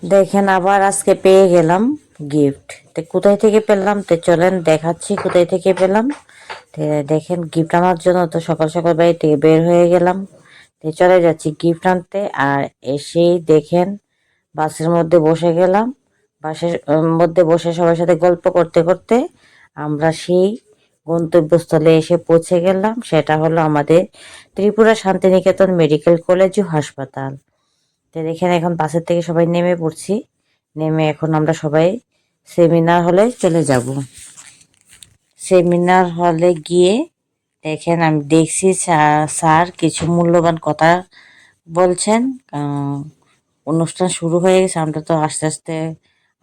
দেখেন আবার আজকে পেয়ে গেলাম গিফট। তো কোথায় থেকে পেলাম তো চলেন দেখাচ্ছি কোথায় থেকে পেলাম। তো দেখেন গিফট আনার জন্য তো সকাল সকাল বাড়ি থেকে বের হয়ে গেলাম। তো চলে যাচ্ছি গিফট আনতে। আর এসেই দেখেন বাসের মধ্যে বসে গেলাম। বাসের মধ্যে বসে সবার সাথে গল্প করতে করতে আমরা সেই গন্তব্যস্থলে এসে পৌঁছে গেলাম। সেটা হলো আমাদের ত্রিপুরা শান্তিনিকেতন মেডিকেল কলেজ ও হাসপাতাল। তো দেখেন এখন বাসের থেকে সবাই নেমে পড়ছি। নেমে এখন আমরা সবাই সেমিনার হলে চলে যাব। সেমিনার হলে গিয়ে দেখেন আমি দেখছি স্যার কিছু মূল্যবান কথা বলছেন। অনুষ্ঠান শুরু হয়ে গেছে, আমরা তো আস্তে আস্তে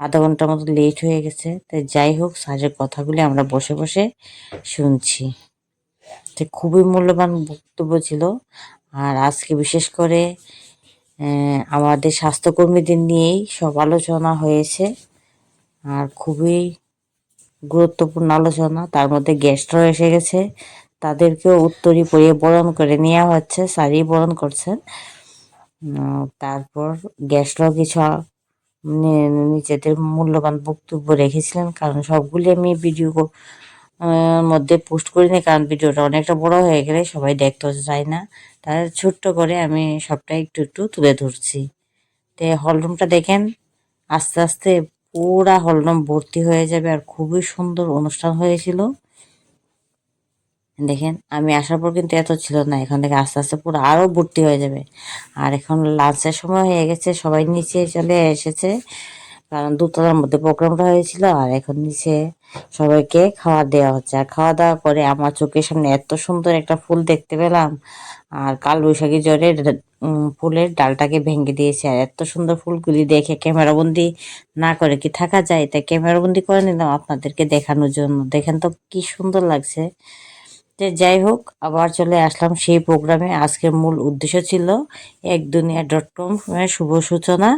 আধা ঘন্টার মতো লেট হয়ে গেছে। তাই যাই হোক স্যারের কথাগুলি আমরা বসে বসে শুনছি। তো খুবই মূল্যবান বক্তব্য ছিল। আর আজকে বিশেষ করে আমাদের স্বাস্থ্যকর্মীদের নিয়েই সব আলোচনা হয়েছে। আর খুবই গুরুত্বপূর্ণ আলোচনা। তার মধ্যে গেস্টরাও এসে গেছে, তাদেরকেও উত্তরী পরিয়ে বরণ করে নেওয়া হচ্ছে, স্যারই বরণ করছেন। তারপর গেস্টরাও কিছু নিজেদের মূল্যবান বক্তব্য রেখেছিলেন, কারণ সবগুলি আমি ভিডিও মধ্যে পোস্ট করিনি, কারণ ভিডিওটা অনেকটা বড় হয়ে গেলে সবাই দেখতে চায় না। তাই ছোট্ট করে আমি সবটাই একটু একটু তুলে ধরছি। তো হলরুমটা দেখেন আস্তে আস্তে পুরা হলরুম ভর্তি হয়ে যাবে। আর খুবই সুন্দর অনুষ্ঠান হয়েছিল। দেখেন আমি আসার পর কিন্তু এত ছিল না, এখান থেকে আস্তে আস্তে পুরো আরো ভর্তি হয়ে যাবে। আর এখন লাঞ্চের সময় হয়ে গেছে, সবাই নিচে চলে এসেছে, কারণ দোতলার মধ্যে প্রোগ্রামটা হয়েছিল। আর এখন নিচে সবাইকে খাওয়া দেওয়া হচ্ছে। আর খাওয়া দাওয়া করে আমার চোখের সামনে এত সুন্দর একটা ফুল দেখতে পেলাম। আর কালবৈশাখী জ্বরে ফুলের ডালটাকে ভেঙে দিয়েছে। আর এত সুন্দর ফুলগুলি দেখে ক্যামেরাবন্দি না করে কি থাকা যায়, তাই ক্যামেরাবন্দি করে নিলাম আপনাদেরকে দেখানোর জন্য। দেখেন তো কি সুন্দর লাগছে। যে যাই হোক আবার চলে আসলাম সেই প্রোগ্রামে। আজকের মূল উদ্দেশ্য ছিল একদুনিয়া.com শুভ সূচনা।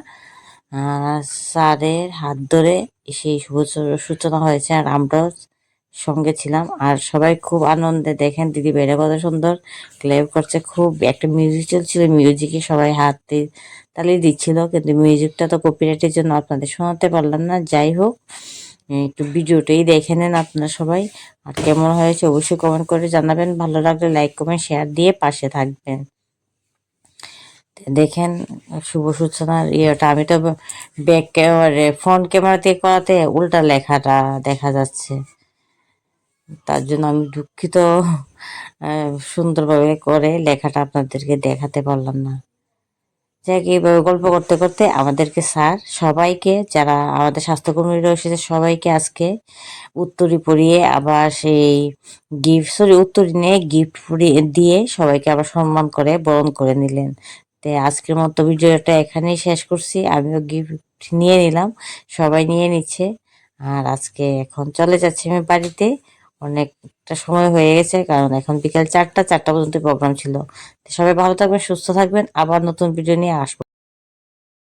স্যারের হাত ধরে সেই শুভ সূচনা হয়েছে, আর আমরাও সঙ্গে ছিলাম। আর সবাই খুব আনন্দে, দেখেন দিদি বেড়ে কত সুন্দর ক্লেপ করছে। খুব একটা মিউজিক চলছিল, মিউজিকে সবাই তালি দিচ্ছিল, কিন্তু মিউজিকটা তো কপিরাইটের জন্য আপনাদের শোনাতে পারলাম না। যাই হোক একটু ভিডিওটাই দেখে নেন আপনারা সবাই। আর কেমন হয়েছে অবশ্যই কমেন্ট করে জানাবেন। ভালো লাগলে লাইক কমেন্ট শেয়ার দিয়ে পাশে থাকবেন। দেখেন শুভ সূচনার ইয়েটা আমি তো ব্যাক ক্যামেরা ফ্রন্ট ক্যামেরা দিয়ে করাতে উল্টা লেখাটা দেখা যাচ্ছে, তার জন্য আমি দুঃখিত। সুন্দরভাবে করে লেখাটা আপনাদেরকে দেখাতে পারলাম না। যাক এইভাবে গল্প করতে করতে আমাদেরকে স্যার সবাইকে, যারা আমাদের স্বাস্থ্যকর্মীরা এসেছে সবাইকে আজকে উত্তরী পরিয়ে আবার সেই উত্তরী নিয়ে গিফট দিয়ে সবাইকে আবার সম্মান করে বরণ করে নিলেন। তো আজকের মতো ভিডিওটা এখানেই শেষ করছি। আমিও গিফট নিয়ে নিলাম, সবাই নিয়ে নিচ্ছে। আর আজকে এখন চলে যাচ্ছি আমি বাড়িতে। অনেকটা সময় হয়ে গেছে, কারণ এখন বিকাল 4টা পর্যন্ত প্রোগ্রাম ছিল। তো সবাই ভালো থাকবেন, সুস্থ থাকবেন, আবার নতুন ভিডিও নিয়ে আসবো।